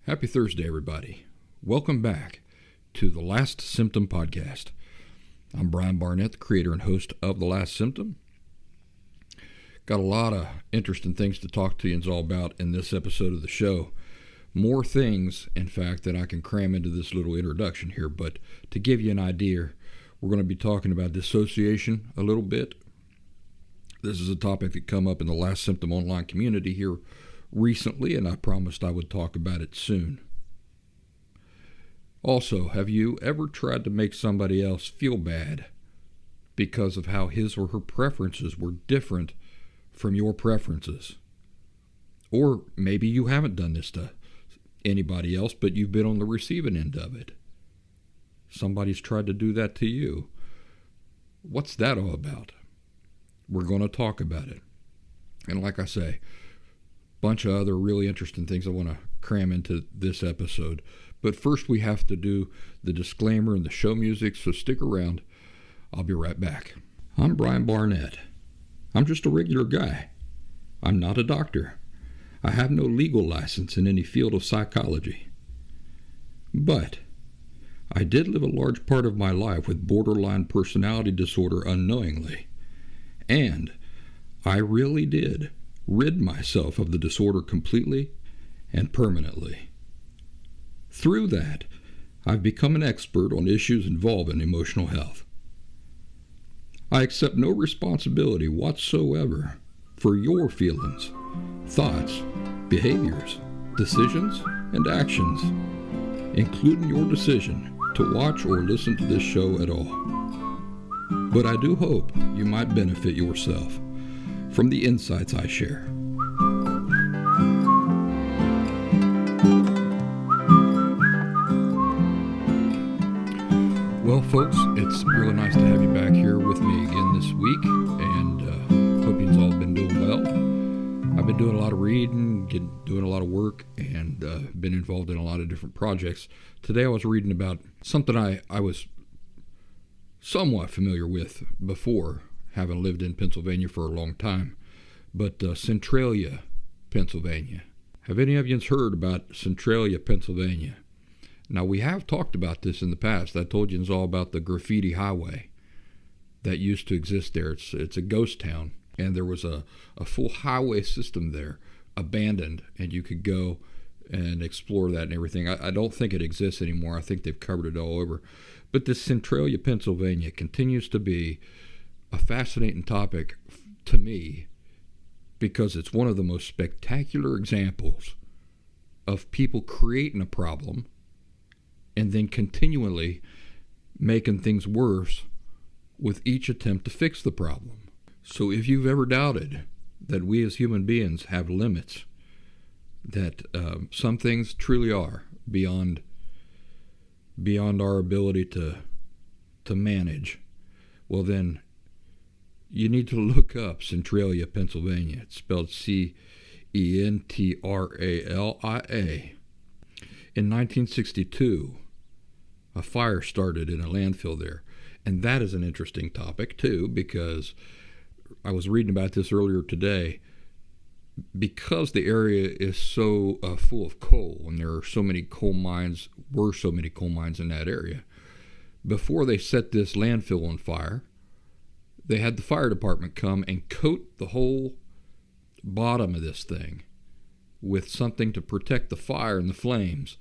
Happy Thursday, everybody. Welcome back to the Last Symptom Podcast. I'm Brian Barnett, the creator and host of The Last Symptom. Got a lot of interesting things to talk to you all about in this episode of the show. More things, in fact, than I can cram into this little introduction here. But to give you an idea, we're going to be talking about dissociation a little bit. This is a topic that come up in the Last Symptom online community here recently, and I promised I would talk about it soon. Also, have you ever tried to make somebody else feel bad because of how his or her preferences were different from your preferences? Or maybe you haven't done this to anybody else, but you've been on the receiving end of it. Somebody's tried to do that to you. What's that all about? We're going to talk about it. And like I say, bunch of other really interesting things I want to cram into this episode. But first we have to do the disclaimer and the show music, so stick around. I'll be right back. I'm Brian Barnett. I'm just a regular guy. I'm not a doctor. I have no legal license in any field of psychology. But I did live a large part of my life with borderline personality disorder unknowingly. And I really did rid myself of the disorder completely and permanently. Through that, I've become an expert on issues involving emotional health. I accept no responsibility whatsoever for your feelings, thoughts, behaviors, decisions, and actions, including your decision to watch or listen to this show at all. But I do hope you might benefit yourself from the insights I share. Well, folks, it's really nice to have you back here with me again this week, and hope you've all been doing well. I've been doing a lot of reading, doing a lot of work, and been involved in a lot of different projects. Today I was reading about something I was somewhat familiar with before, having lived in Pennsylvania for a long time, but Centralia, Pennsylvania. Have any of you heard about Centralia, Pennsylvania? Now, we have talked about this in the past. I told you all about the graffiti highway that used to exist there. It's a ghost town, and there was a full highway system there, abandoned, and you could go and explore that and everything. I don't think it exists anymore. I think they've covered it all over. But this Centralia, Pennsylvania continues to be a fascinating topic to me because it's one of the most spectacular examples of people creating a problem and then continually making things worse with each attempt to fix the problem. So if you've ever doubted that we as human beings have limits, that some things truly are beyond our ability to manage, well then you need to look up Centralia, Pennsylvania. It's spelled Centralia. In 1962, a fire started in a landfill there. And that is an interesting topic too, because I was reading about this earlier today. Because the area is so full of coal, and there are so many coal mines, were so many coal mines in that area, before they set this landfill on fire, they had the fire department come and coat the whole bottom of this thing with something to protect the fire and the flames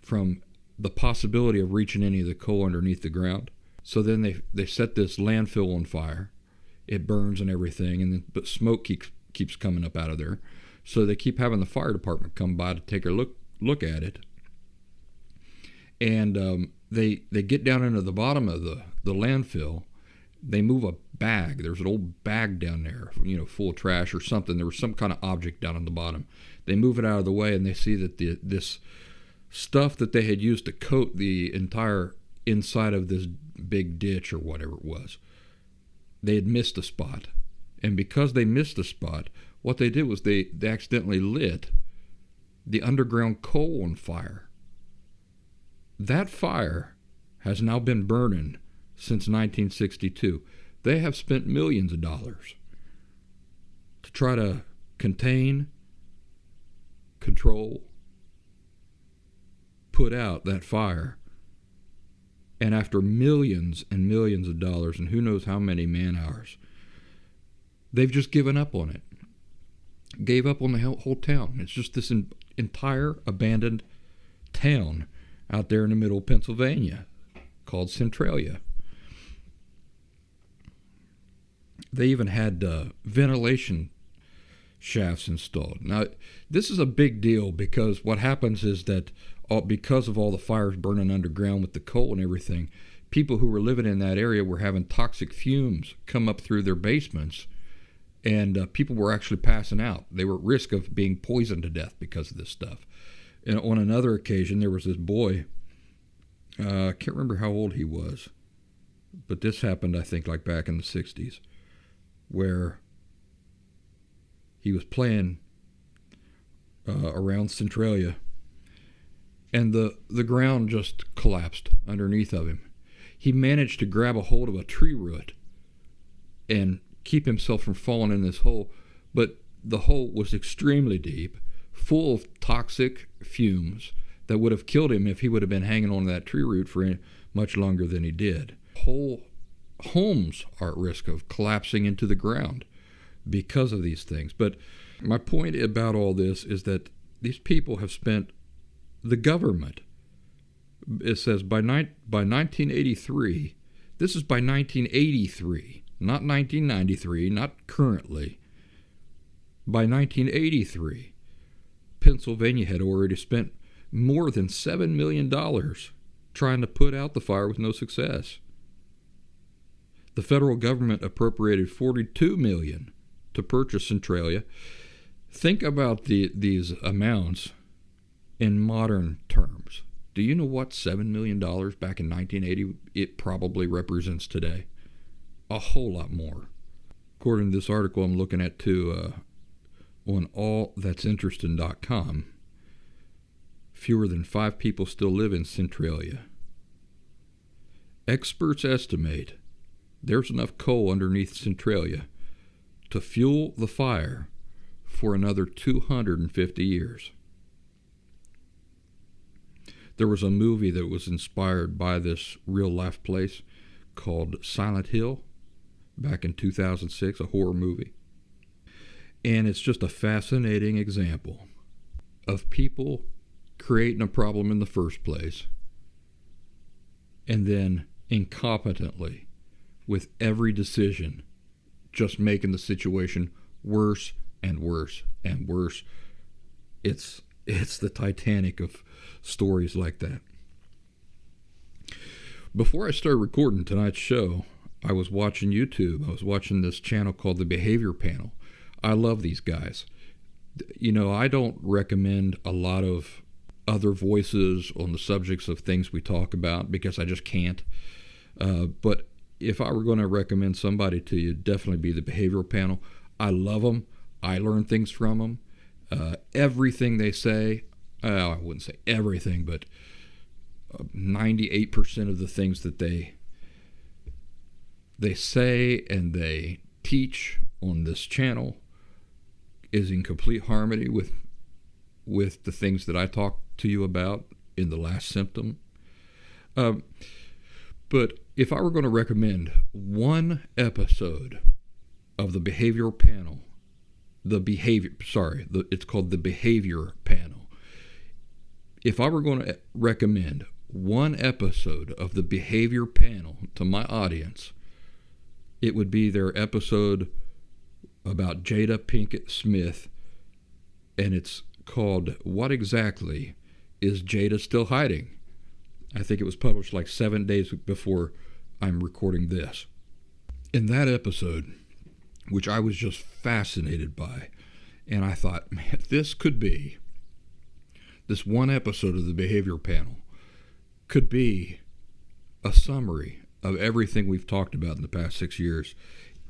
from the possibility of reaching any of the coal underneath the ground. So then they set this landfill on fire. It burns and everything, and then, but smoke keeps coming up out of there. So they keep having the fire department come by to take a look at it. And they get down into the bottom of the landfill. They move a bag. There's an old bag down there, full of trash or something. There was some kind of object down on the bottom. They move it out of the way, and they see that this stuff that they had used to coat the entire inside of this big ditch or whatever it was, they had missed a spot. And because they missed a spot, what they did was they accidentally lit the underground coal on fire. That fire has now been burning since 1962. They have spent millions of dollars to try to contain, control, put out that fire. And after millions and millions of dollars and who knows how many man hours, they've just given up on it. Gave up on the whole town. It's just this entire abandoned town out there in the middle of Pennsylvania called Centralia. They even had ventilation shafts installed. Now, this is a big deal because what happens is that because of all the fires burning underground with the coal and everything, people who were living in that area were having toxic fumes come up through their basements, and people were actually passing out. They were at risk of being poisoned to death because of this stuff. And on another occasion, there was this boy, I can't remember how old he was, but this happened, I think, like back in the 60s, where he was playing around Centralia, and the ground just collapsed underneath of him. He managed to grab a hold of a tree root and keep himself from falling in this hole, but the hole was extremely deep, full of toxic fumes that would have killed him if he would have been hanging on to that tree root for much longer than he did. Whole homes are at risk of collapsing into the ground because of these things. But my point about all this is that these people have spent, the government, it says by 1983, this is by 1983, not 1993, not currently. By 1983, Pennsylvania had already spent more than $7 million trying to put out the fire with no success. The federal government appropriated $42 million to purchase Centralia. Think about these amounts in modern terms. Do you know what $7 million back in 1980 it probably represents today? A whole lot more. According to this article I'm looking at too, on allthat'sinteresting.com, fewer than 5 people still live in Centralia. Experts estimate there's enough coal underneath Centralia to fuel the fire for another 250 years. There was a movie that was inspired by this real-life place called Silent Hill back in 2006, a horror movie. And it's just a fascinating example of people creating a problem in the first place and then incompetently, with every decision, just making the situation worse and worse and worse. It's the Titanic of stories like that. Before I started recording tonight's show, I was watching YouTube. I was watching this channel called The Behavior Panel. I love these guys. You know, I don't recommend a lot of other voices on the subjects of things we talk about because I just can't. But if I were going to recommend somebody to you, definitely be The Behavioral Panel. I love them. I learn things from them. Everything they say, I wouldn't say everything, but 98% of the things that they say and they teach on this channel is in complete harmony with the things that I talked to you about in the last symptom. But if I were going to recommend one episode of the Behavioral Panel, it's called the Behavior Panel. If I were going to recommend one episode of the Behavior Panel to my audience, it would be their episode about Jada Pinkett Smith, and it's called What Exactly Is Jada Still Hiding? I think it was published like 7 days before I'm recording this. In that episode, which I was just fascinated by, and I thought, man, this one episode of the Behavior Panel could be a summary of everything we've talked about in the past 6 years.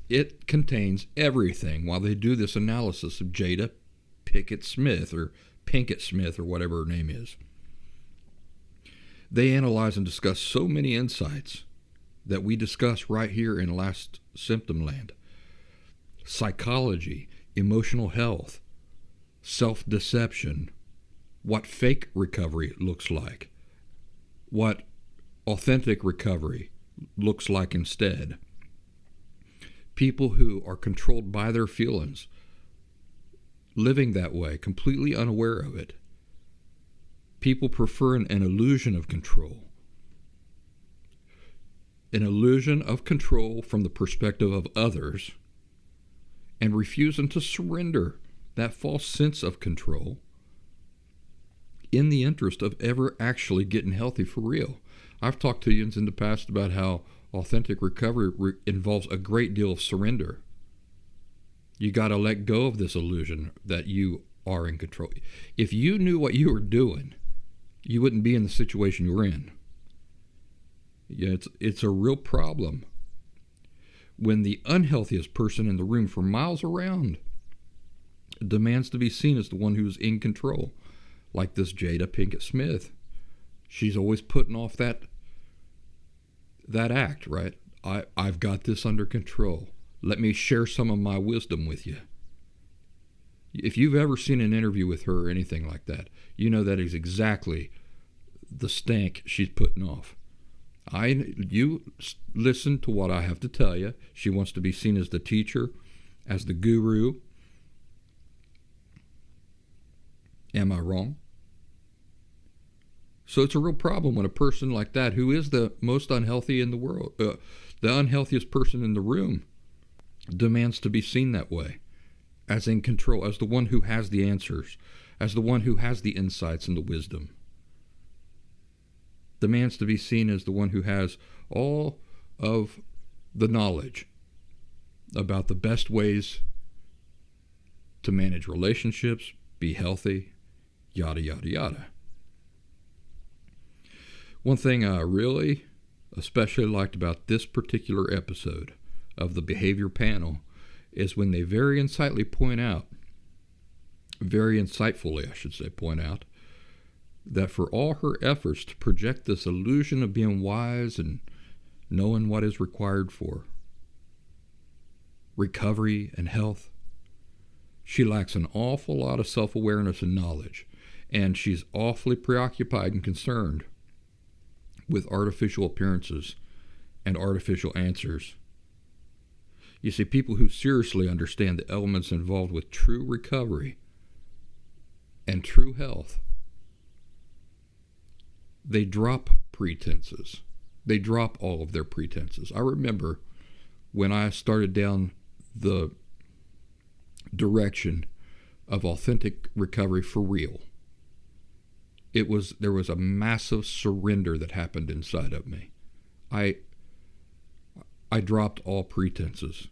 It contains everything while they do this analysis of Jada Pinkett Smith or whatever her name is. They analyze and discuss so many insights that we discuss right here in Last Symptom Land. Psychology, emotional health, self-deception, what fake recovery looks like, what authentic recovery looks like instead. People who are controlled by their feelings, living that way, completely unaware of it. People prefer an illusion of control. An illusion of control from the perspective of others, and refusing to surrender that false sense of control in the interest of ever actually getting healthy for real. I've talked to you in the past about how authentic recovery involves a great deal of surrender. You got to let go of this illusion that you are in control. If you knew what you were doing, you wouldn't be in the situation you're in. Yeah, it's a real problem when the unhealthiest person in the room for miles around demands to be seen as the one who's in control, like this Jada Pinkett Smith. She's always putting off that act, right? I've got this under control. Let me share some of my wisdom with you. If you've ever seen an interview with her or anything like that, you know that is exactly the stank she's putting off. You listen to what I have to tell you. She wants to be seen as the teacher, as the guru. Am I wrong? So it's a real problem when a person like that, who is the most unhealthy in the world, the unhealthiest person in the room, demands to be seen that way, as in control, as the one who has the answers, as the one who has the insights and the wisdom. Demands to be seen as the one who has all of the knowledge about the best ways to manage relationships, be healthy, yada, yada, yada. One thing I really especially liked about this particular episode of the Behavior Panel is when they very insightfully point out, that for all her efforts to project this illusion of being wise and knowing what is required for recovery and health, she lacks an awful lot of self-awareness and knowledge, and she's awfully preoccupied and concerned with artificial appearances and artificial answers. You see, people who seriously understand the elements involved with true recovery and true health, they drop pretenses. They drop all of their pretenses. I remember when I started down the direction of authentic recovery for real, there was a massive surrender that happened inside of me. I dropped all pretenses.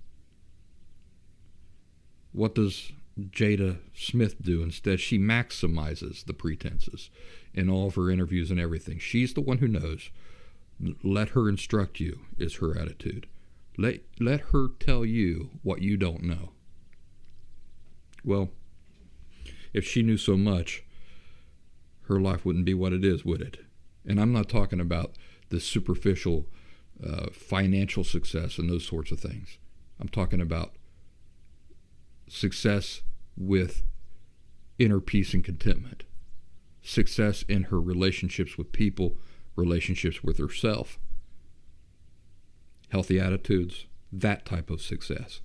What does Jada Smith do instead? She maximizes the pretenses in all of her interviews and everything. She's the one who knows. Let her instruct you is her attitude. Let her tell you what you don't know. Well, if she knew so much, her life wouldn't be what it is, would it? And I'm not talking about the superficial financial success and those sorts of things. I'm talking about success with inner peace and contentment, success in her relationships with people, relationships with herself, healthy attitudes, that type of success.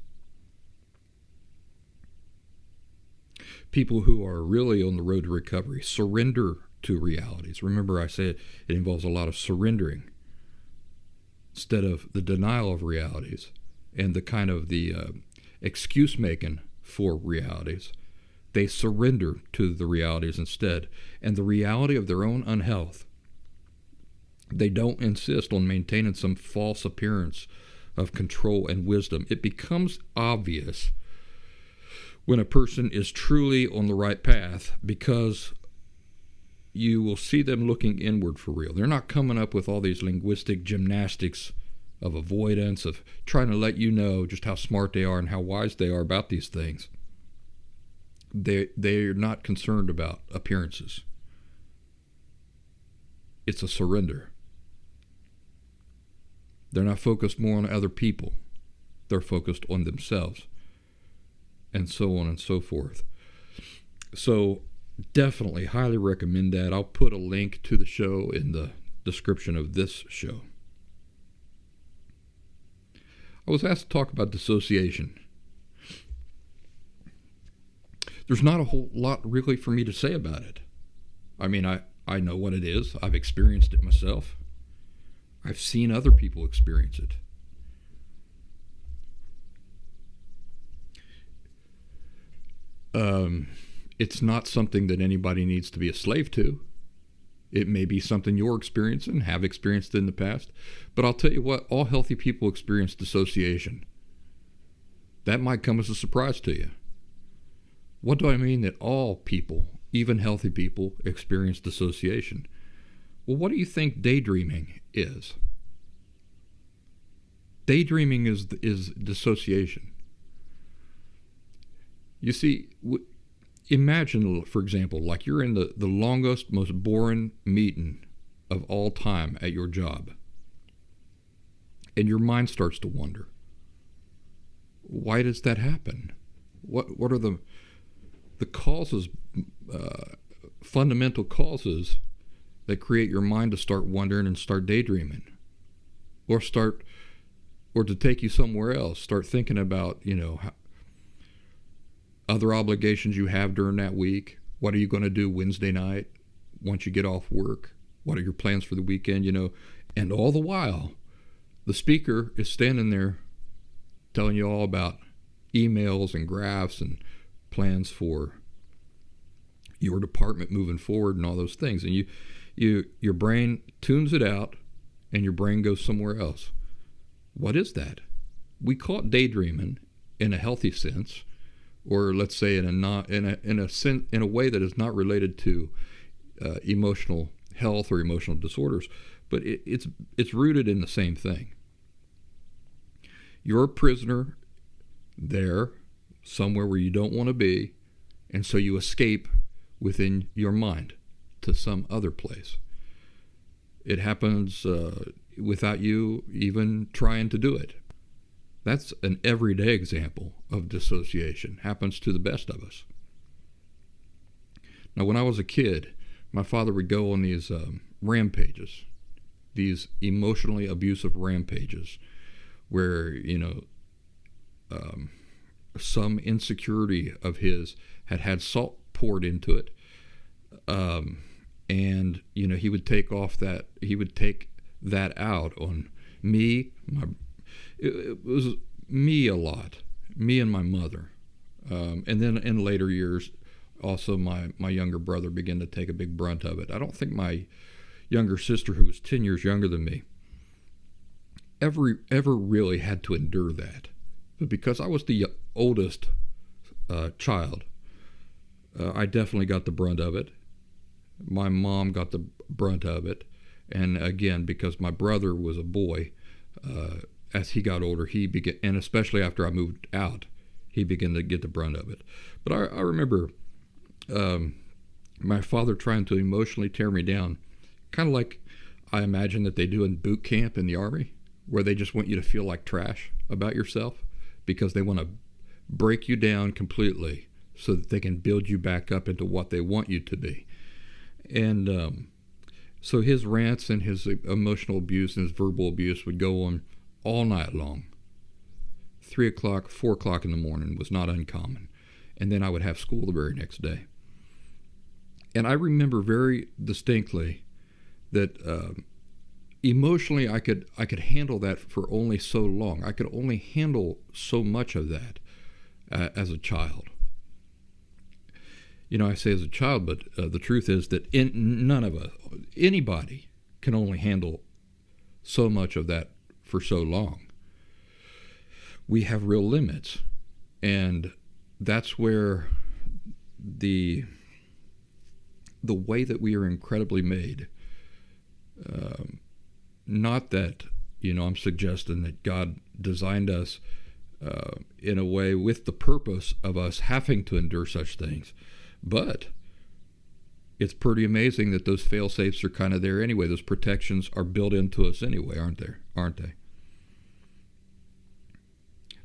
People who are really on the road to recovery surrender to realities. Remember, I said it involves a lot of surrendering instead of the denial of realities and the kind of the excuse making for realities. They surrender to the realities instead, and the reality of their own unhealth. They don't insist on maintaining some false appearance of control and wisdom. It becomes obvious when a person is truly on the right path, because you will see them looking inward for real. They're not coming up with all these linguistic gymnastics of avoidance, of trying to let you know just how smart they are and how wise they are about these things. They're not concerned about appearances. It's a surrender. They're not focused more on other people. They're focused on themselves, and so on and so forth. So definitely highly recommend that. I'll put a link to the show in the description of this show. I was asked to talk about dissociation. There's not a whole lot really for me to say about it. I mean, I know what it is. I've experienced it myself. I've seen other people experience it. It's not something that anybody needs to be a slave to. It may be something you're experiencing, have experienced in the past. But I'll tell you what, all healthy people experience dissociation. That might come as a surprise to you. What do I mean that all people, even healthy people, experience dissociation? Well, what do you think daydreaming is? Daydreaming is dissociation. You see, imagine, for example, like you're in the longest, most boring meeting of all time at your job, and your mind starts to wander. Why does that happen? What are the causes, fundamental causes that create your mind to start wondering and start daydreaming, or to take you somewhere else, start thinking about, other obligations you have during that week. What are you going to do Wednesday night once you get off work? What are your plans for the weekend, And all the while, the speaker is standing there telling you all about emails and graphs and plans for your department moving forward and all those things. And your brain tunes it out and your brain goes somewhere else. What is that? We call it daydreaming in a healthy sense, or let's say in a way that is not related to emotional health or emotional disorders, but it's rooted in the same thing. You're a prisoner there, somewhere where you don't want to be, and so you escape within your mind to some other place. It happens without you even trying to do it. That's an everyday example of dissociation. Happens to the best of us. Now, when I was a kid, my father would go on these rampages, these emotionally abusive rampages, where, some insecurity of his had salt poured into it. And, he would take that out on me. It was me a lot, me and my mother. And then in later years, also my younger brother began to take a big brunt of it. I don't think my younger sister, who was 10 years younger than me, ever really had to endure that. But because I was the oldest child, I definitely got the brunt of it. My mom got the brunt of it. And again, because my brother was a boy, as he got older, he began, and especially after I moved out, he began to get the brunt of it. But I remember my father trying to emotionally tear me down, kind of like I imagine that they do in boot camp in the Army, where they just want you to feel like trash about yourself because they want to break you down completely so that they can build you back up into what they want you to be. And so his rants and his emotional abuse and his verbal abuse would go on all night long. 3 o'clock, 4 o'clock in the morning was not uncommon. And then I would have school the very next day. And I remember very distinctly that emotionally I could handle that for only so long. I could only handle so much of that as a child. I say as a child, but the truth is that none of us, anybody, can only handle so much of that for so long. We have real limits, and that's where the way that we are incredibly made, not that, I'm suggesting that God designed us in a way with the purpose of us having to endure such things, but it's pretty amazing that those fail-safes are kind of there anyway. Those protections are built into us anyway, aren't they?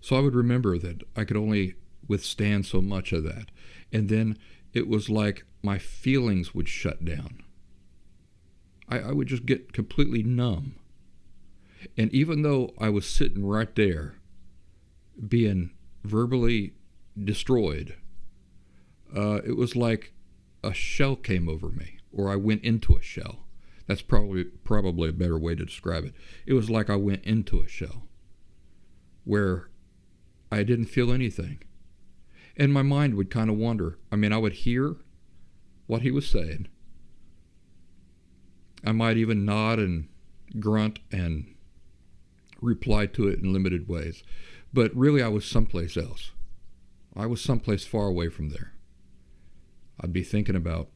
So I would remember that I could only withstand so much of that. And then it was like my feelings would shut down. I would just get completely numb. And even though I was sitting right there being verbally destroyed, it was like a shell came over me, or I went into a shell. That's probably a better way to describe it. It was like I went into a shell where I didn't feel anything. And my mind would kind of wander. I mean, I would hear what he was saying. I might even nod and grunt and reply to it in limited ways. But really, I was someplace else. I was someplace far away from there. I'd be thinking about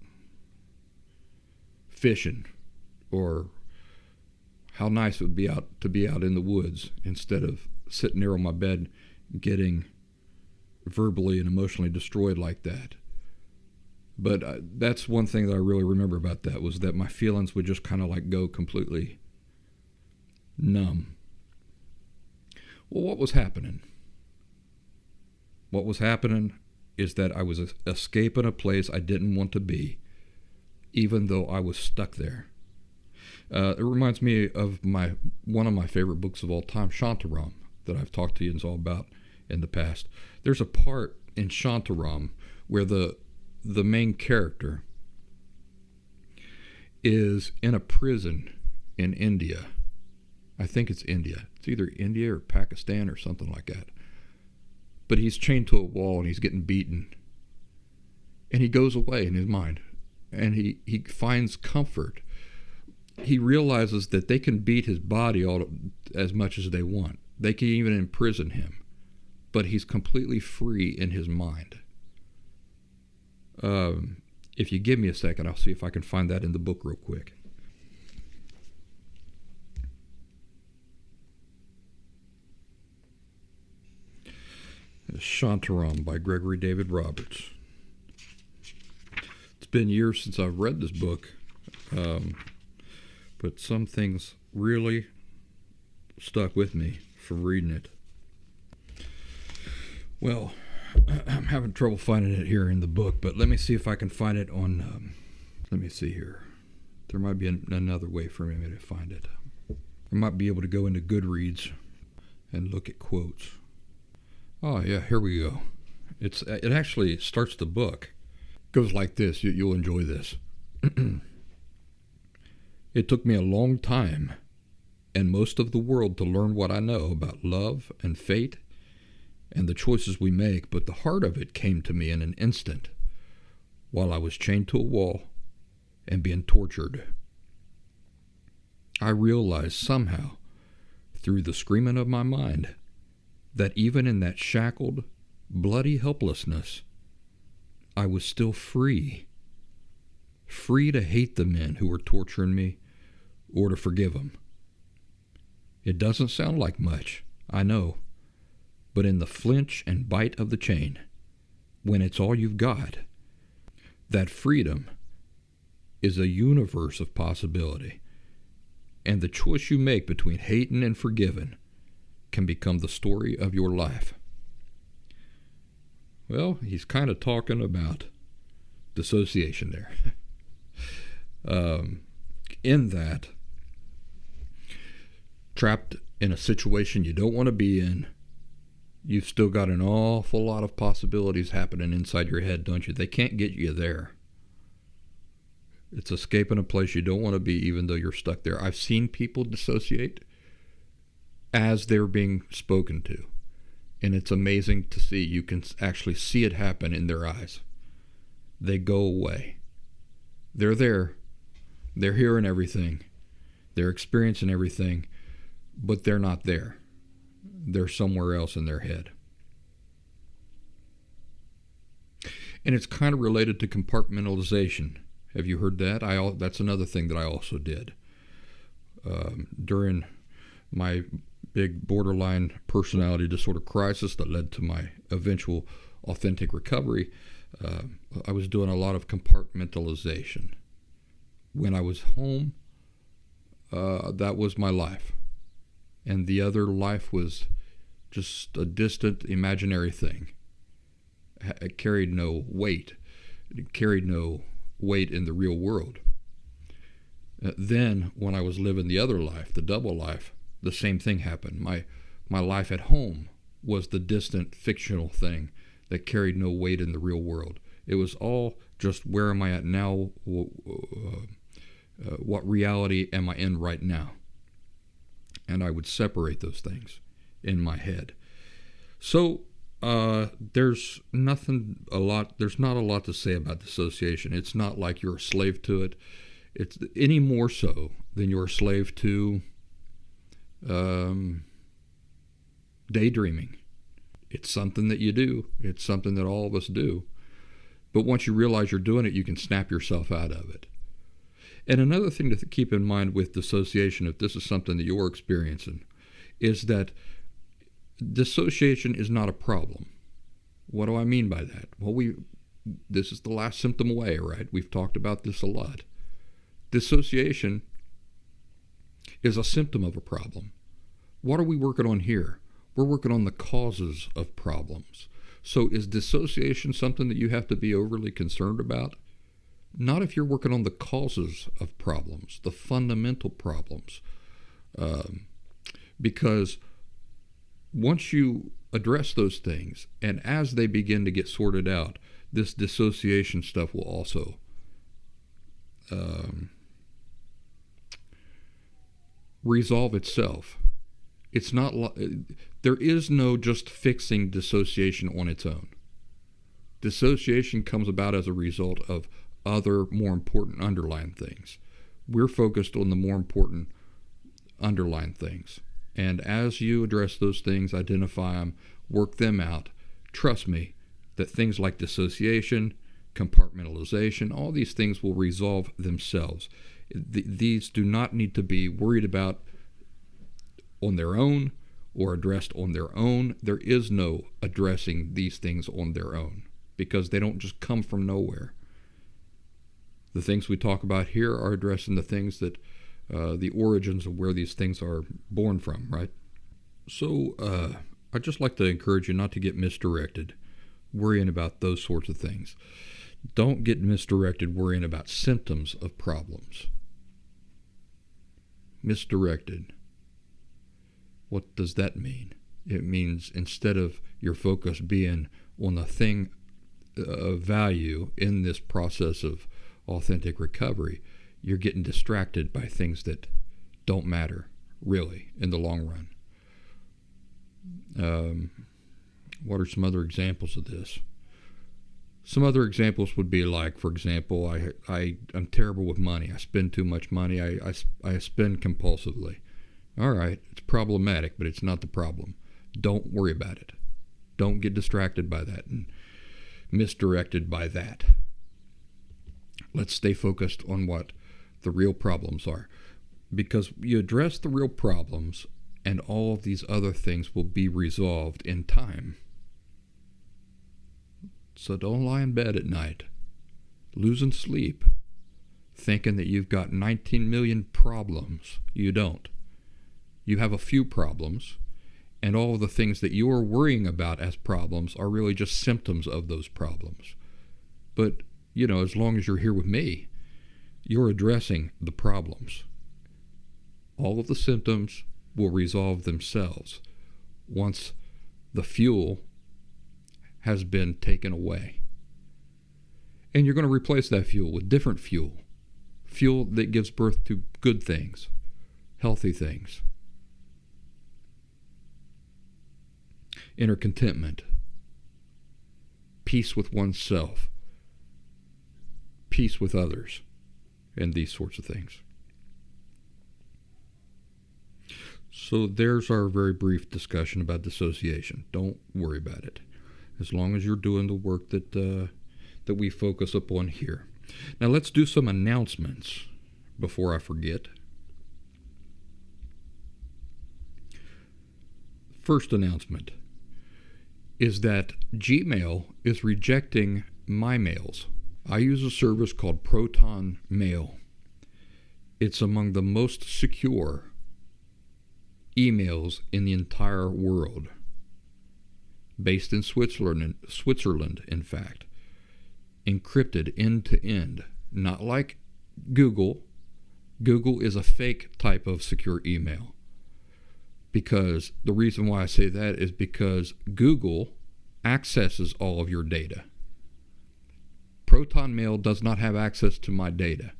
fishing, or how nice it would be to be out in the woods instead of sitting there on my bed getting verbally and emotionally destroyed like that. But that's one thing that I really remember about that, was that my feelings would just kind of like go completely numb. Well, what was happening? What was happening is that I was escaping a place I didn't want to be, even though I was stuck there. It reminds me of one of my favorite books of all time, Shantaram, that I've talked to you all about in the past. There's a part in Shantaram where the main character is in a prison in India. I think it's India. It's either India or Pakistan or something like that. But he's chained to a wall and he's getting beaten. And he goes away in his mind. And he finds comfort. He realizes that they can beat his body as much as they want. They can even imprison him. But he's completely free in his mind. If you give me a second, I'll see if I can find that in the book real quick. Shantaram by Gregory David Roberts. It's been years since I've read this book, but some things really stuck with me from reading it. Well, I'm having trouble finding it here in the book, but let me see if I can find it on, let me see here. There might be another way for me to find it. I might be able to go into Goodreads and look at quotes. Oh, yeah, here we go. It actually starts the book. It goes like this. You'll enjoy this. It took me a long time and most of the world to learn what I know about love and fate and the choices we make, but the heart of it came to me in an instant while I was chained to a wall and being tortured. I realized somehow, through the screaming of my mind, that even in that shackled, bloody helplessness, I was still free. Free to hate the men who were torturing me or to forgive them. It doesn't sound like much, I know, but in the flinch and bite of the chain, when it's all you've got, that freedom is a universe of possibility, and the choice you make between hating and forgiving can become the story of your life. Well, he's kind of talking about dissociation there. In that, trapped in a situation you don't want to be in, you've still got an awful lot of possibilities happening inside your head, don't you? They can't get you there. It's escaping a place you don't want to be, even though you're stuck there. I've seen people dissociate as they're being spoken to. And it's amazing to see. You can actually see it happen in their eyes. They go away. They're there. They're hearing everything. They're experiencing everything. But they're not there. They're somewhere else in their head. And it's kind of related to compartmentalization. Have you heard that? That's another thing that I also did. During my big borderline personality disorder crisis that led to my eventual authentic recovery, I was doing a lot of compartmentalization. When I was home, that was my life. And the other life was just a distant, imaginary thing. It carried no weight. It carried no weight in the real world. Then, when I was living the other life, the double life, the same thing happened. My life at home was the distant fictional thing that carried no weight in the real world. It was all just, where am I at now? What reality am I in right now? And I would separate those things in my head. So there's not a lot to say about dissociation. It's not like you're a slave to it. It's any more so than you're a slave to daydreaming. It's something that you do. It's something that all of us do. But once you realize you're doing it, you can snap yourself out of it. And another thing to keep in mind with dissociation, if this is something that you're experiencing, is that dissociation is not a problem. What do I mean by that? Well, this is the last symptom away, right? We've talked about this a lot. Dissociation is a symptom of a problem. What are we working on here? We're working on the causes of problems. So is dissociation something that you have to be overly concerned about? Not if you're working on the causes of problems, the fundamental problems. Because once you address those things, and as they begin to get sorted out, this dissociation stuff will also resolve itself. It's not there is no just fixing dissociation on its own. Dissociation comes about as a result of other more important underlying things. We're focused on the more important underlying things. And as you address those things, identify them, work them out, trust me that things like dissociation, compartmentalization, all these things will resolve themselves. These do not need to be worried about on their own or addressed on their own. There is no addressing these things on their own because they don't just come from nowhere. The things we talk about here are addressing the things that the origins of where these things are born from, right? So I'd just like to encourage you not to get misdirected worrying about those sorts of things. Don't get misdirected worrying about symptoms of problems. Misdirected. What does that mean? It means instead of your focus being on the thing of value in this process of authentic recovery, you're getting distracted by things that don't matter, really, in the long run. What are some other examples of this? Some other examples would be like, for example, I'm terrible with money. I spend too much money. I spend compulsively. All right, it's problematic, but it's not the problem. Don't worry about it. Don't get distracted by that and misdirected by that. Let's stay focused on what the real problems are. Because you address the real problems, and all of these other things will be resolved in time. So don't lie in bed at night, losing sleep, thinking that you've got 19 million problems. You don't. You have a few problems, and all of the things that you are worrying about as problems are really just symptoms of those problems. But, as long as you're here with me, you're addressing the problems. All of the symptoms will resolve themselves once the fuel has been taken away. And you're going to replace that fuel with different fuel that gives birth to good things, healthy things. Inner contentment, peace with oneself, peace with others, and these sorts of things. So there's our very brief discussion about dissociation. Don't worry about it, as long as you're doing the work that we focus upon here. Now let's do some announcements before I forget. First announcement is that Gmail is rejecting my mails. I use a service called Proton Mail. It's among the most secure emails in the entire world. Based in Switzerland, in fact. Encrypted end to end. Not like Google, Google is a fake type of secure email. Because the reason why I say that is because Google accesses all of your data. Proton Mail does not have access to my data.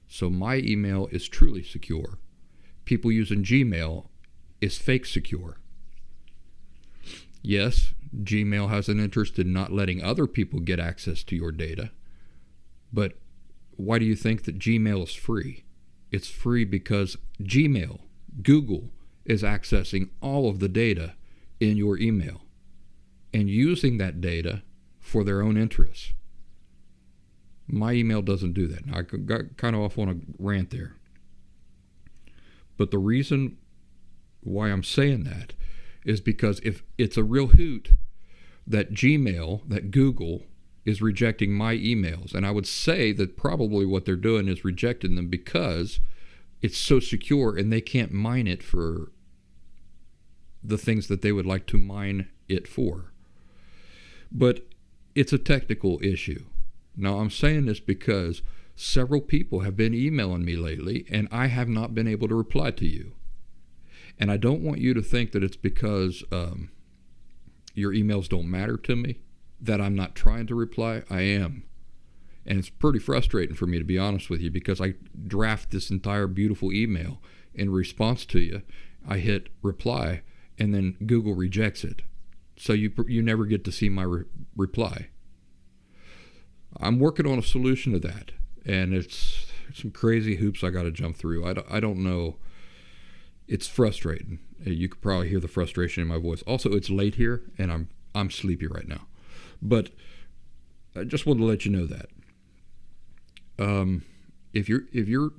So my email is truly secure. People using Gmail is fake secure. Yes, Gmail has an interest in not letting other people get access to your data. But why do you think that Gmail is free? It's free because Gmail, Google, is accessing all of the data in your email and using that data for their own interests. My email doesn't do that. Now, I got kind of off on a rant there. But the reason why I'm saying that is because if it's a real hoot that Gmail, that Google, is rejecting my emails, and I would say that probably what they're doing is rejecting them because it's so secure and they can't mine it for the things that they would like to mine it for. But it's a technical issue. Now, I'm saying this because several people have been emailing me lately, and I have not been able to reply to you. And I don't want you to think that it's because your emails don't matter to me, that I'm not trying to reply. I am. And it's pretty frustrating for me, to be honest with you, because I draft this entire beautiful email in response to you. I hit reply, and then Google rejects it. So you never get to see my reply. I'm working on a solution to that, and it's some crazy hoops I got to jump through. I don't know. It's frustrating. You could probably hear the frustration in my voice. Also, it's late here, and I'm sleepy right now. But I just wanted to let you know that. If you're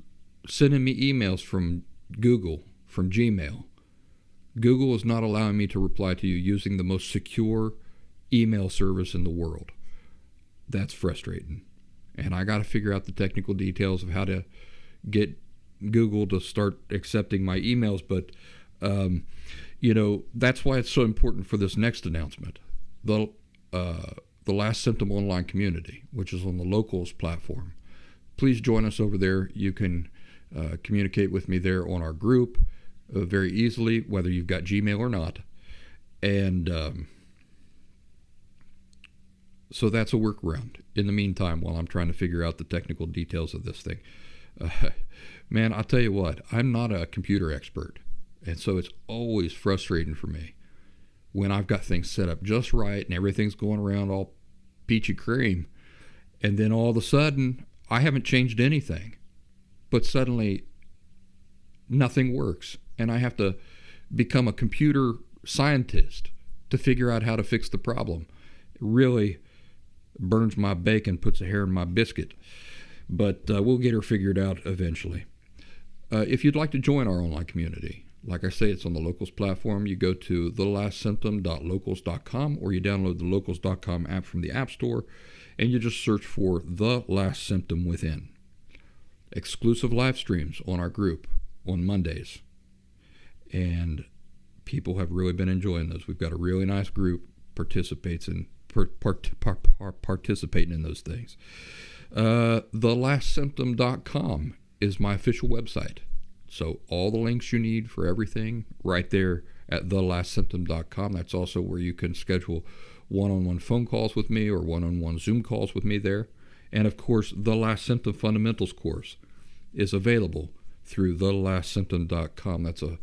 sending me emails from Google, from Gmail, Google is not allowing me to reply to you using the most secure email service in the world. That's frustrating. And I got to figure out the technical details of how to get Google to start accepting my emails. But, that's why it's so important for this next announcement. The Last Symptom online community, which is on the Locals platform. Please join us over there. You can communicate with me there on our group very easily, whether you've got Gmail or not. And so that's a workaround in the meantime while I'm trying to figure out the technical details of this thing. Man, I'll tell you what, I'm not a computer expert. And so it's always frustrating for me when I've got things set up just right and everything's going around all peachy cream. And then all of a sudden, I haven't changed anything. But suddenly, nothing works. And I have to become a computer scientist to figure out how to fix the problem. It really burns my bacon, puts a hair in my biscuit. But we'll get her figured out eventually. If you'd like to join our online community, like I say, it's on the Locals platform. You go to thelastsymptom.locals.com or you download the locals.com app from the App Store, and you just search for The Last Symptom within. Exclusive live streams on our group on Mondays. And people have really been enjoying those. We've got a really nice group participating in those things. TheLastSymptom.com is my official website. So all the links you need for everything right there at TheLastSymptom.com. That's also where you can schedule one-on-one phone calls with me or one-on-one Zoom calls with me there. And of course, The Last Symptom Fundamentals course is available through TheLastSymptom.com. That's a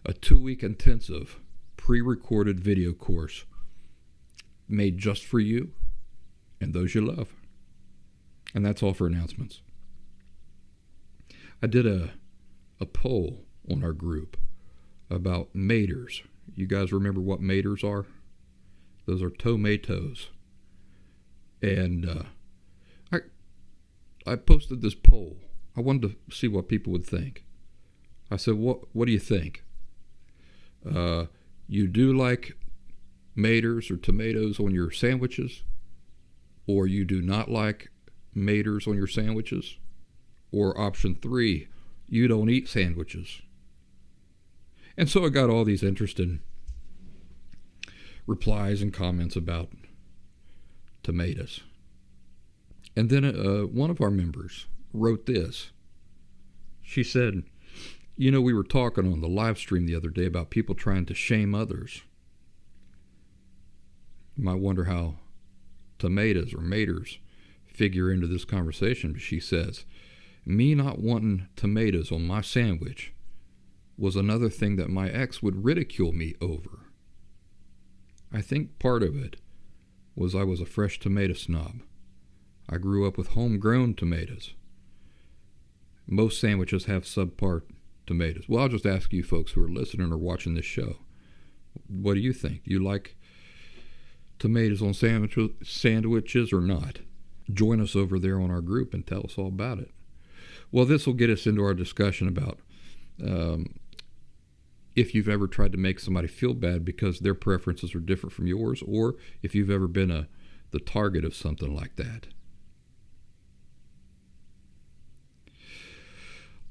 2-week intensive pre-recorded video course made just for you and those you love. And that's all for announcements. I did a poll on our group about maters. You guys remember what maters are? Those are tomatoes. And I posted this poll. I wanted to see what people would think. I said, what do you think? You do like maters or tomatoes on your sandwiches? Or you do not like maters on your sandwiches? Or option 3, you don't eat sandwiches. And so I got all these interesting replies and comments about tomatoes. And then one of our members wrote this. She said, you know, we were talking on the live stream the other day about people trying to shame others. You might wonder how tomatoes or maters figure into this conversation, but she says, me not wanting tomatoes on my sandwich was another thing that my ex would ridicule me over. I think part of it was I was a fresh tomato snob. I grew up with homegrown tomatoes. Most sandwiches have subpar tomatoes. Well, I'll just ask you folks who are listening or watching this show, what do you think? Do you like tomatoes on sandwiches or not? Join us over there on our group and tell us all about it. Well, this will get us into our discussion about if you've ever tried to make somebody feel bad because their preferences are different from yours, or if you've ever been the target of something like that.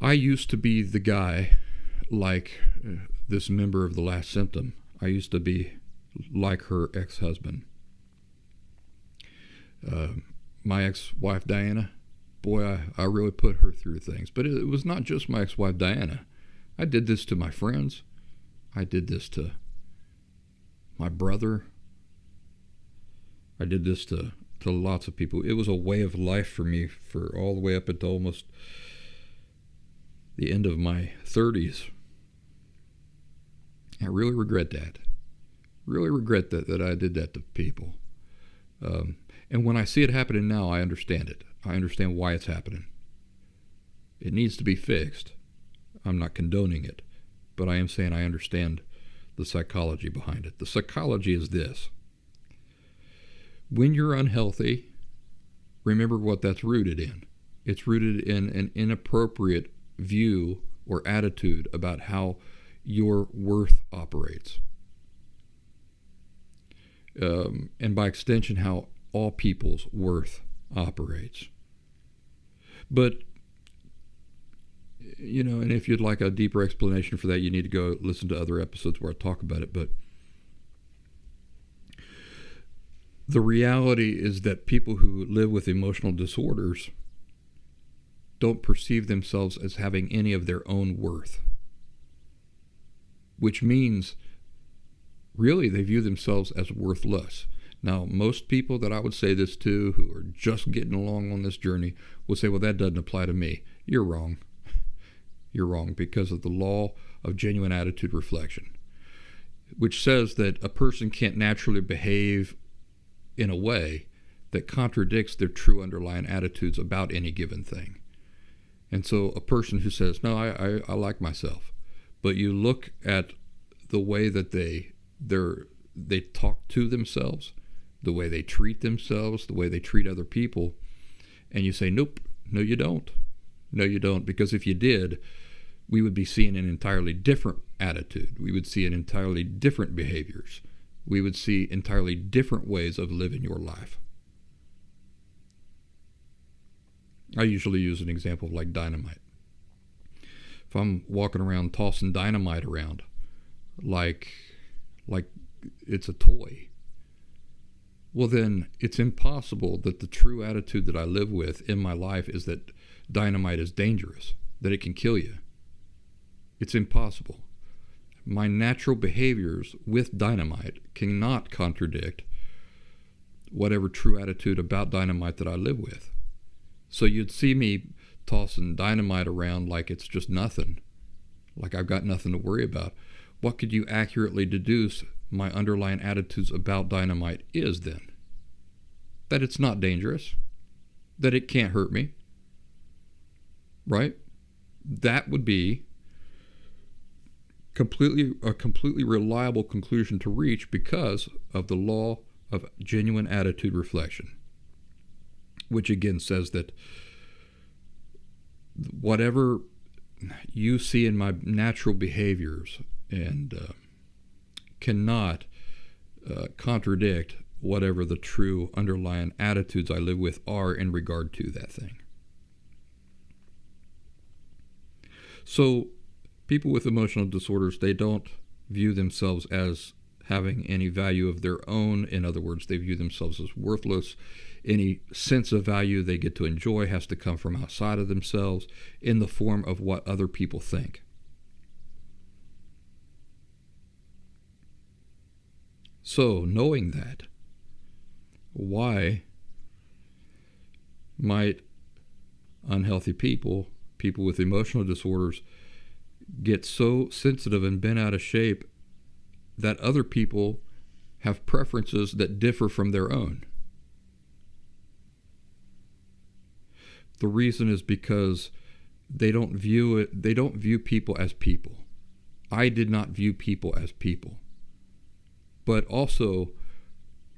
I used to be the guy like this member of The Last Symptom. I used to be like her ex-husband. My ex-wife Diana, boy, I really put her through things. But it was not just my ex-wife Diana. I did this to my friends. I did this to my brother. I did this to lots of people. It was a way of life for me for all the way up until almost the end of my 30s. I really regret that. Really regret that I did that to people. And when I see it happening now, I understand it. I understand why it's happening. It needs to be fixed. I'm not condoning it, but I am saying I understand the psychology behind it. The psychology is this. When you're unhealthy, remember what that's rooted in. It's rooted in an inappropriate view or attitude about how your worth operates. And by extension, how all people's worth operates. But, you know, and if you'd like a deeper explanation for that, you need to go listen to other episodes where I talk about it. But the reality is that people who live with emotional disorders don't perceive themselves as having any of their own worth, which means really they view themselves as worthless. Now, most people that I would say this to who are just getting along on this journey will say, well, that doesn't apply to me. You're wrong. You're wrong because of the law of genuine attitude reflection, which says that a person can't naturally behave in a way that contradicts their true underlying attitudes about any given thing. And so a person who says, no, I like myself, but you look at the way that they talk to themselves, the way they treat themselves, the way they treat other people, and you say, nope, no you don't. No you don't, because if you did, we would be seeing an entirely different attitude. We would see an entirely different behaviors. We would see entirely different ways of living your life. I usually use an example like dynamite. If I'm walking around tossing dynamite around like it's a toy, well then it's impossible that the true attitude that I live with in my life is that dynamite is dangerous, that it can kill you. It's impossible. My natural behaviors with dynamite cannot contradict whatever true attitude about dynamite that I live with. So you'd see me tossing dynamite around like it's just nothing, like I've got nothing to worry about. What could you accurately deduce my underlying attitudes about dynamite is then? That it's not dangerous, that it can't hurt me, right? That would be a completely reliable conclusion to reach because of the law of genuine attitude reflection, which again says that whatever you see in my natural behaviors and cannot contradict whatever the true underlying attitudes I live with are in regard to that thing. So people with emotional disorders, they don't view themselves as having any value of their own. In other words, they view themselves as worthless. Any sense of value they get to enjoy has to come from outside of themselves in the form of what other people think. So, knowing that, why might unhealthy people with emotional disorders, get so sensitive and bent out of shape that other people have preferences that differ from their own? The reason is because they don't view people as people. I did not view people as people. But also,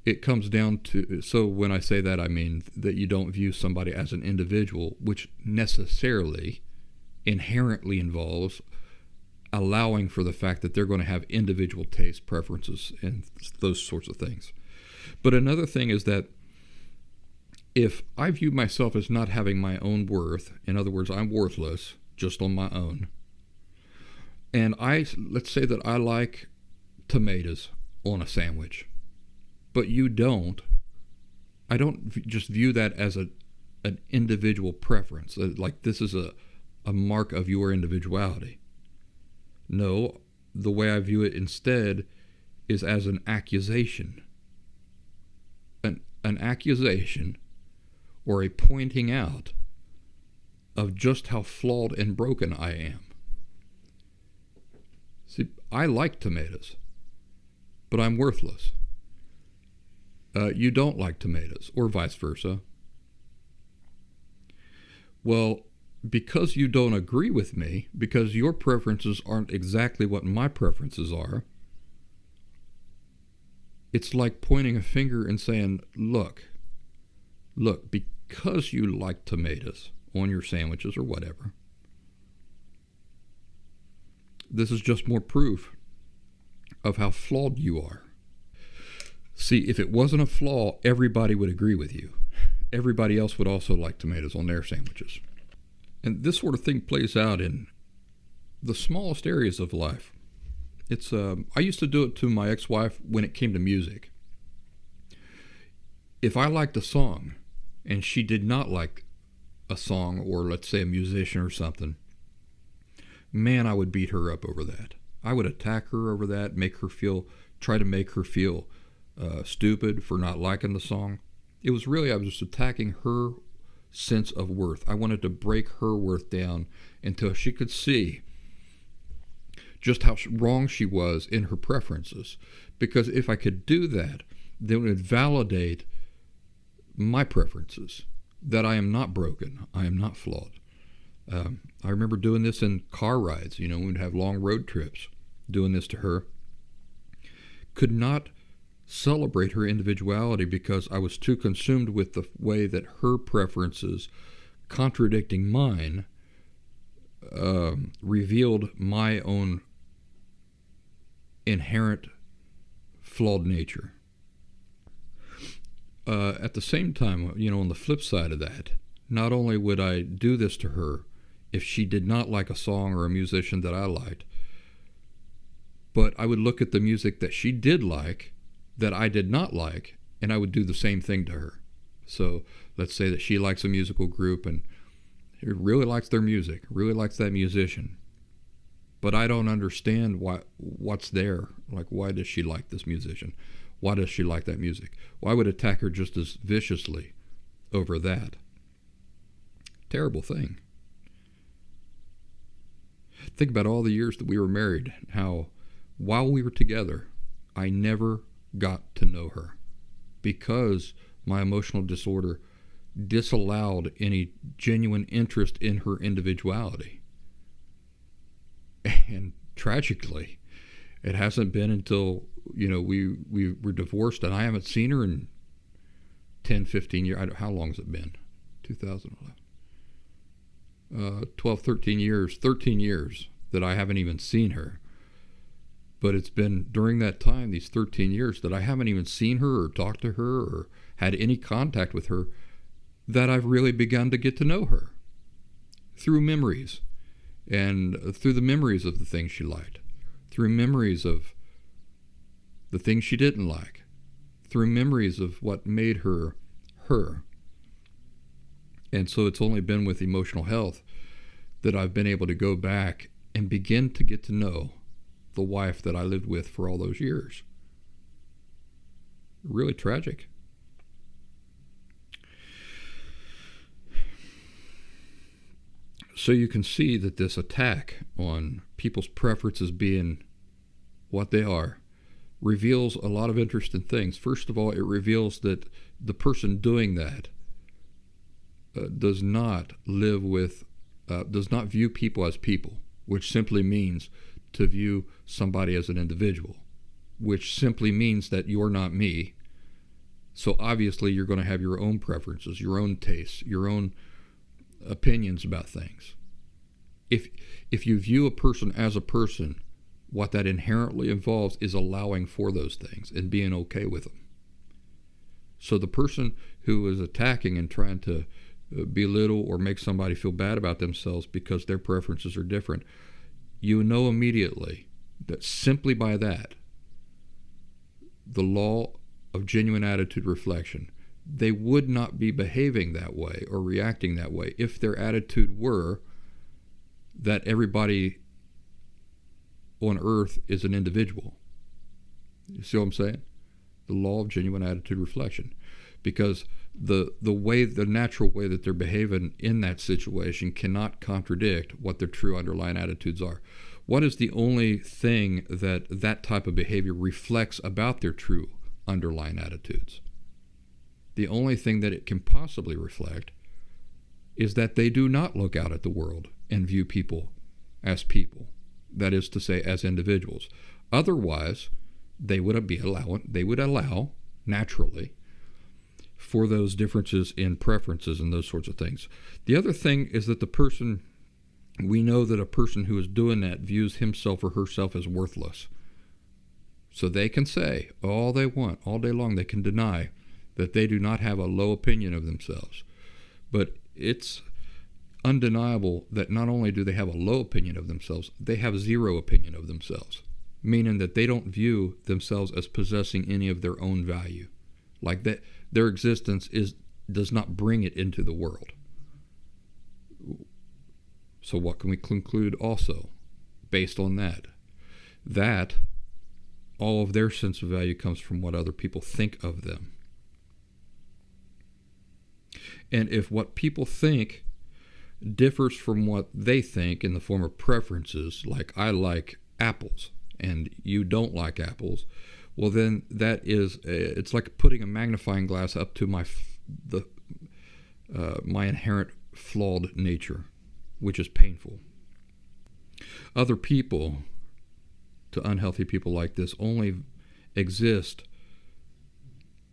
it comes down to, so when I say that, I mean that you don't view somebody as an individual, which necessarily, inherently involves allowing for the fact that they're going to have individual tastes, preferences, and those sorts of things. But another thing is that if I view myself as not having my own worth, in other words, I'm worthless just on my own, and let's say that I like tomatoes on a sandwich, but you don't, I don't just view that as an individual preference, like this is a mark of your individuality. No, the way I view it instead is as an accusation. An accusation or a pointing out of just how flawed and broken I am. See, I like tomatoes, but I'm worthless. You don't like tomatoes, or vice versa. Well, because you don't agree with me, because your preferences aren't exactly what my preferences are, it's like pointing a finger and saying, look, because you like tomatoes on your sandwiches or whatever, this is just more proof of how flawed you are. See, if it wasn't a flaw, everybody would agree with you. Everybody else would also like tomatoes on their sandwiches. And this sort of thing plays out in the smallest areas of life. I used to do it to my ex-wife when it came to music. If I liked a song and she did not like a song, or let's say a musician or something, man, I would beat her up over that. I would attack her over that, try to make her feel stupid for not liking the song. It was really, I was just attacking her sense of worth. I wanted to break her worth down until she could see just how wrong she was in her preferences. Because if I could do that, then it would validate my preferences, that I am not broken, I am not flawed. I remember doing this in car rides, we'd have long road trips, doing this to her. Could not celebrate her individuality because I was too consumed with the way that her preferences, contradicting mine, revealed my own inherent flawed nature. At the same time, on the flip side of that, not only would I do this to her if she did not like a song or a musician that I liked, but I would look at the music that she did like, that I did not like, and I would do the same thing to her. So let's say that she likes a musical group and really likes their music, really likes that musician, but I don't understand what's there. Like, why does she like this musician? Why does she like that music? Well, I would attack her just as viciously over that. Terrible thing. Think about all the years that we were married, how while we were together, I never got to know her because my emotional disorder disallowed any genuine interest in her individuality. And tragically, it hasn't been until, we were divorced and I haven't seen her in 10, 15 years. How long has it been? 2011. 12, 13 years that I haven't even seen her. But it's been during that time, these 13 years, that I haven't even seen her or talked to her or had any contact with her, that I've really begun to get to know her through memories, and through the memories of the things she liked, through memories of the things she didn't like, through memories of what made her her. And so it's only been with emotional health that I've been able to go back and begin to get to know the wife that I lived with for all those years. Really tragic. So you can see that this attack on people's preferences being what they are reveals a lot of interesting things. First of all, it reveals that the person doing that does not view people as people, which simply means to view somebody as an individual, which simply means that you're not me. So obviously you're going to have your own preferences, your own tastes, your own opinions about things. If you view a person as a person, what that inherently involves is allowing for those things and being okay with them. So the person who is attacking and trying to belittle or make somebody feel bad about themselves because their preferences are different, you know immediately that simply by that, the law of genuine attitude reflection, they would not be behaving that way or reacting that way if their attitude were that everybody on earth is an individual. You see what I'm saying? The law of genuine attitude reflection. Because the natural way that they're behaving in that situation cannot contradict what their true underlying attitudes are. What is the only thing that type of behavior reflects about their true underlying attitudes? The only thing that it can possibly reflect is that they do not look out at the world and view people as people. That is to say, as individuals. Otherwise, they would allow naturally for those differences in preferences and those sorts of things. The other thing is that we know that a person who is doing that views himself or herself as worthless. So they can say all they want, all day long. They can deny that they do not have a low opinion of themselves. But it's undeniable that not only do they have a low opinion of themselves, they have zero opinion of themselves, meaning that they don't view themselves as possessing any of their own value. Like that, their existence does not bring it into the world. So what can we conclude also based on that? That all of their sense of value comes from what other people think of them. And if what people think differs from what they think in the form of preferences, like I like apples and you don't like apples, well then it's like putting a magnifying glass up to my inherent flawed nature, which is painful. Other people, to unhealthy people like this, only exist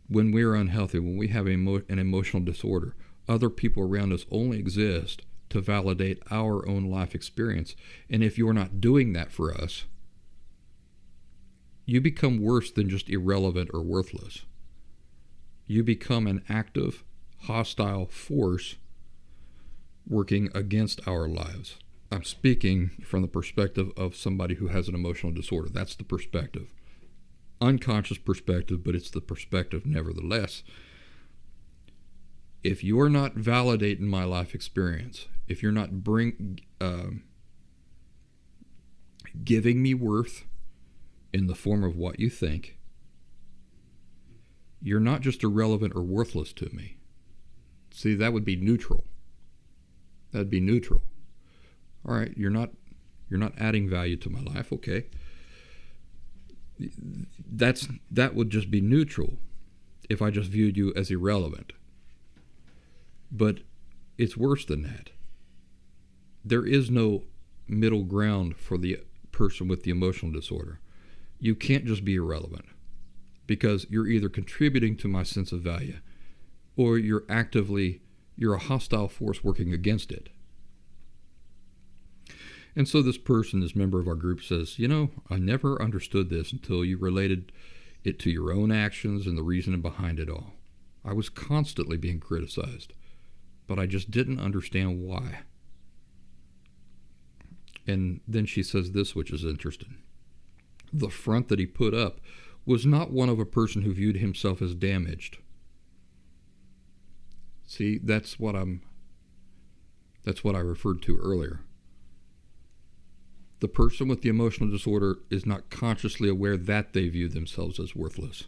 when we're unhealthy, when we have an emotional disorder. Other people around us only exist to validate our own life experience. And if you're not doing that for us, you become worse than just irrelevant or worthless. You become an active, hostile force working against our lives. I'm speaking from the perspective of somebody who has an emotional disorder. That's the perspective. Unconscious perspective, but it's the perspective nevertheless. If you're not validating my life experience, if you're not giving me worth in the form of what you think, you're not just irrelevant or worthless to me. See, that would be neutral. That'd be neutral. All right, you're not adding value to my life, okay. That would just be neutral if I just viewed you as irrelevant. But it's worse than that. There is no middle ground for the person with the emotional disorder. You can't just be irrelevant, because you're either contributing to my sense of value or you're a hostile force working against it. And so this member of our group says, I never understood this until you related it to your own actions and the reasoning behind it all. I was constantly being criticized, but I just didn't understand why. And then she says this, which is interesting. The front that he put up was not one of a person who viewed himself as damaged. See, that's what I referred to earlier. The person with the emotional disorder is not consciously aware that they view themselves as worthless.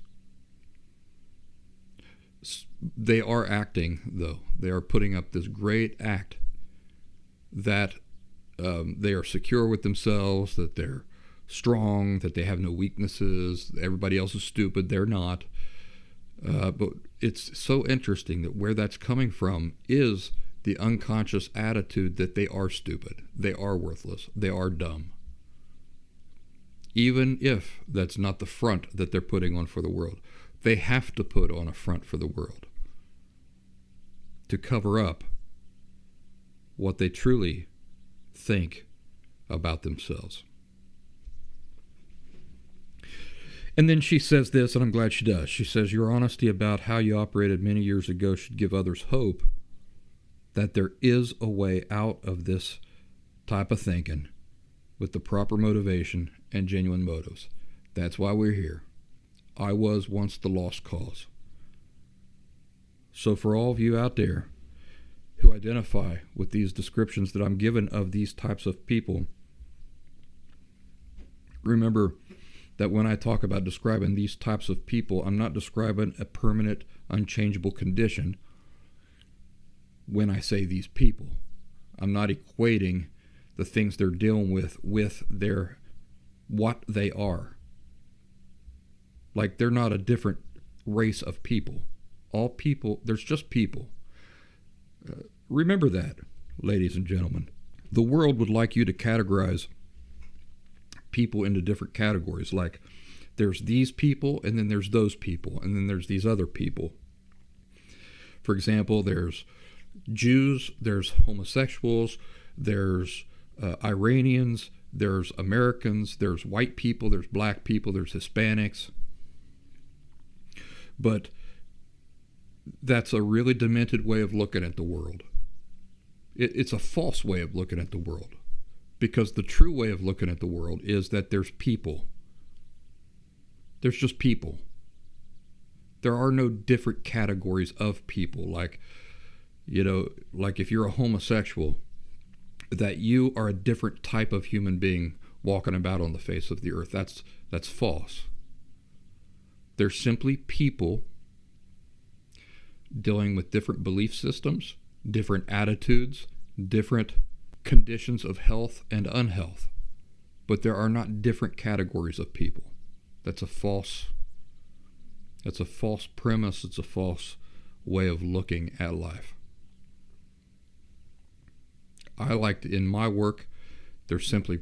They are acting, though. They are putting up this great act that they are secure with themselves, that they're strong, that they have no weaknesses, everybody else is stupid, they're not. But it's so interesting that where that's coming from is the unconscious attitude that they are stupid, they are worthless, they are dumb. Even if that's not the front that they're putting on for the world. They have to put on a front for the world to cover up what they truly think about themselves. And then she says this, and I'm glad she does. She says, your honesty about how you operated many years ago should give others hope that there is a way out of this type of thinking with the proper motivation and genuine motives. That's why we're here. I was once the lost cause. So for all of you out there who identify with these descriptions that I'm given of these types of people, remember that when I talk about describing these types of people, I'm not describing a permanent, unchangeable condition. When I say these people, I'm not equating the things they're dealing with their what they are. Like they're not a different race of people. All people, there's just people. Remember that, ladies and gentlemen. The world would like you to categorize people into different categories. Like there's these people, and then there's those people, and then there's these other people. For example, there's Jews, there's homosexuals, there's Iranians, there's Americans, there's white people, there's black people, there's Hispanics. But that's a really demented way of looking at the world. It's a false way of looking at the world. Because the true way of looking at the world is that there's people. There's just people. There are no different categories of people. Like if you're a homosexual, that you are a different type of human being walking about on the face of the earth. That's false. They're simply people dealing with different belief systems, different attitudes, different conditions of health and unhealth. But there are not different categories of people. That's a false premise. It's a false way of looking at life. I like in my work, there's simply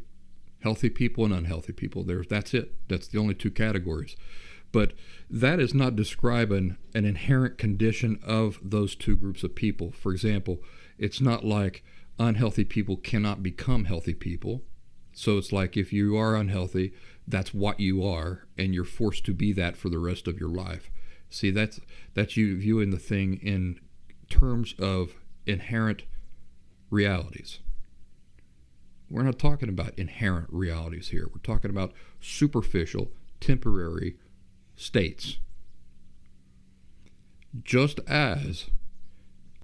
healthy people and unhealthy people. That's it. That's the only two categories. But that is not describing an inherent condition of those two groups of people. For example, it's not like unhealthy people cannot become healthy people. So it's like if you are unhealthy, that's what you are, and you're forced to be that for the rest of your life. See, that's you viewing the thing in terms of inherent realities. We're not talking about inherent realities here. We're talking about superficial, temporary states. Just as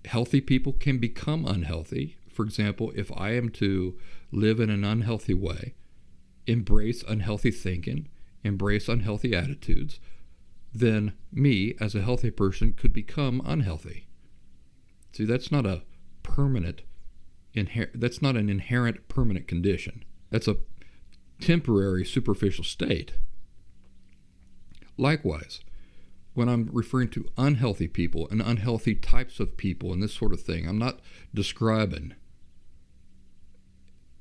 healthy people can become unhealthy. For example, if I am to live in an unhealthy way, embrace unhealthy thinking, embrace unhealthy attitudes, then me, as a healthy person, could become unhealthy. See, that's not a permanent, that's not an inherent permanent condition. That's a temporary, superficial state. Likewise, when I'm referring to unhealthy people and unhealthy types of people and this sort of thing, I'm not describing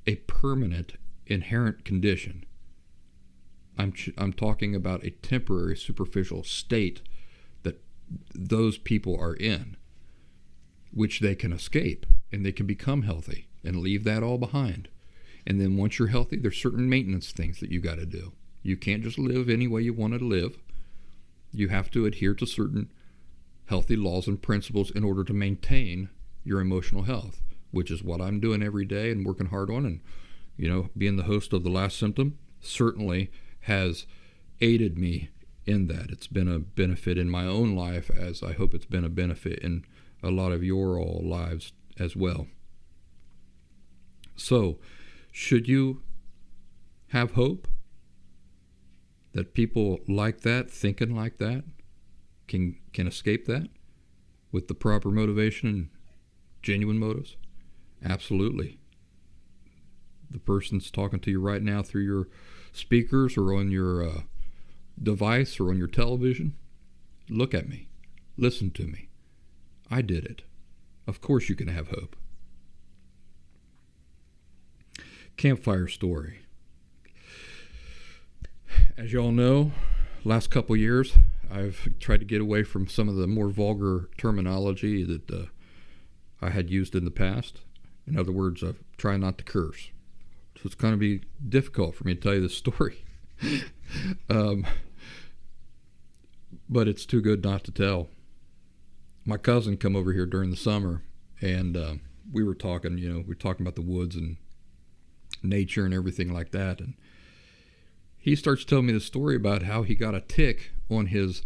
a permanent, inherent condition. I'm talking about a temporary, superficial state that those people are in, which they can escape, and they can become healthy and leave that all behind. And then once you're healthy, there's certain maintenance things that you got to do. You can't just live any way you want to live. You have to adhere to certain healthy laws and principles in order to maintain your emotional health, which is what I'm doing every day and working hard on. And, being the host of The Last Symptom certainly has aided me in that. It's been a benefit in my own life, as I hope it's been a benefit in a lot of your all lives as well. So, should you have hope that people like that, thinking like that, can escape that with the proper motivation and genuine motives? Absolutely. The person's talking to you right now through your speakers or on your device or on your television. Look at me. Listen to me. I did it. Of course you can have hope. Campfire story. As y'all know, last couple years, I've tried to get away from some of the more vulgar terminology that I had used in the past. In other words, I've tried not to curse. So it's going to be difficult for me to tell you this story. But it's too good not to tell. My cousin come over here during the summer, and we were talking, about the woods and nature and everything like that. And he starts telling me the story about how he got a tick on his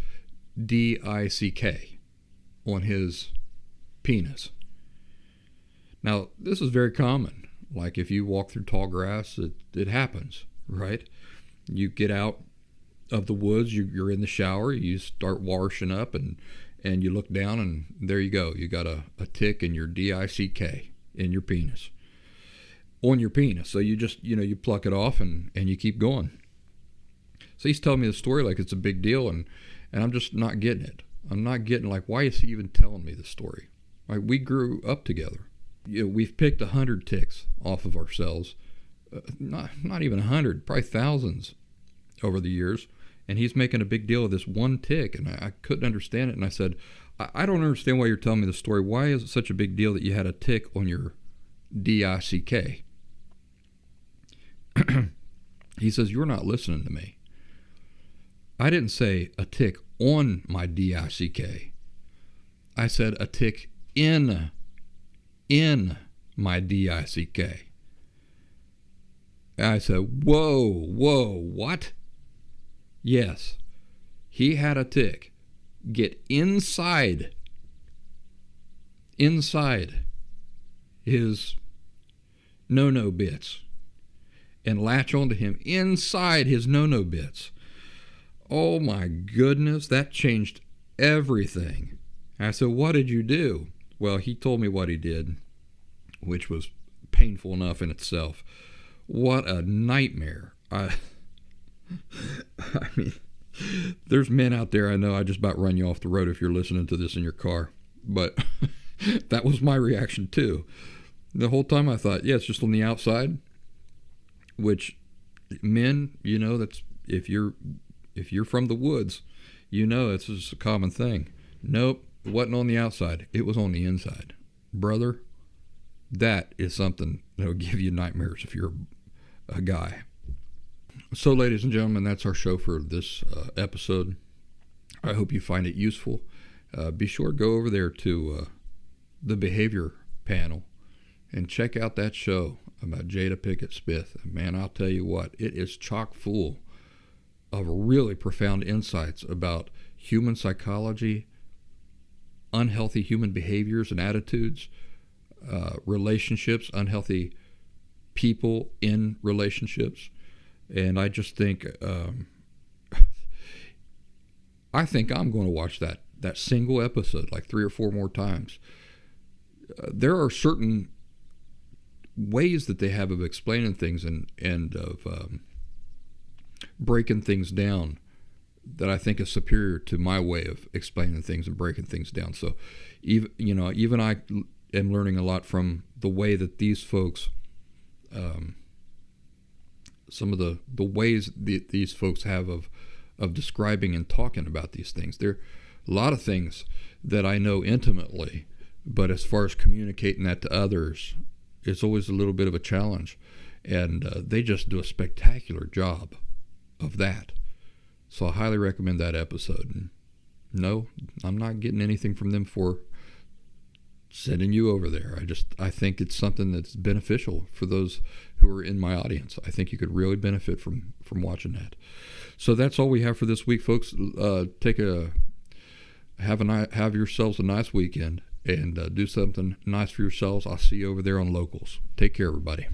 D-I-C-K, on his penis. Now, this is very common. Like if you walk through tall grass, it happens, right? You get out of the woods, you're in the shower, you start washing up, and you look down, and there you go. You got a tick in your D-I-C-K, in your penis. On your penis. So you just, you pluck it off and you keep going. So he's telling me the story like it's a big deal, and I'm just not getting it. I'm not getting, like, why is he even telling me the story? Like, we grew up together. We've picked 100 ticks off of ourselves. Not even 100, probably thousands over the years. And he's making a big deal of this one tick, and I couldn't understand it. And I said, I don't understand why you're telling me the story. Why is it such a big deal that you had a tick on your D-I-C-K? He says, you're not listening to me. I didn't say a tick on my D-I-C-K. I said a tick in my D-I-C-K. I said, whoa, what? Yes, he had a tick get inside his no-no bits and latch onto him inside his no-no bits. Oh my goodness, that changed everything. I said, what did you do? Well, he told me what he did, which was painful enough in itself. What a nightmare. I mean, there's men out there, I know, I just about run you off the road if you're listening to this in your car. But that was my reaction too. The whole time I thought, yeah, it's just on the outside. Which, men, that's if you're from the woods, it's just a common thing. Nope, it wasn't on the outside. It was on the inside. Brother, that is something that will give you nightmares if you're a guy. So, ladies and gentlemen, that's our show for this episode. I hope you find it useful. Be sure to go over there to the Behavior Panel and check out that show about Jada Pinkett Smith. Man, I'll tell you what, it is chock full of really profound insights about human psychology, unhealthy human behaviors and attitudes, relationships, unhealthy people in relationships. And I just think, I think I'm going to watch that single episode like 3 or 4 more times. There are certain ways that they have of explaining things and of breaking things down that I think is superior to my way of explaining things and breaking things down. So even I am learning a lot from the way that these folks, some of the ways these folks have of describing and talking about these things. There are a lot of things that I know intimately, but as far as communicating that to others, it's always a little bit of a challenge. And they just do a spectacular job of that. So I highly recommend that episode. And no, I'm not getting anything from them for sending you over there. I think it's something that's beneficial for those who are in my audience. I think you could really benefit from watching that. So that's all we have for this week, folks. Have yourselves a nice weekend, and do something nice for yourselves. I'll see you over there on Locals. Take care, everybody.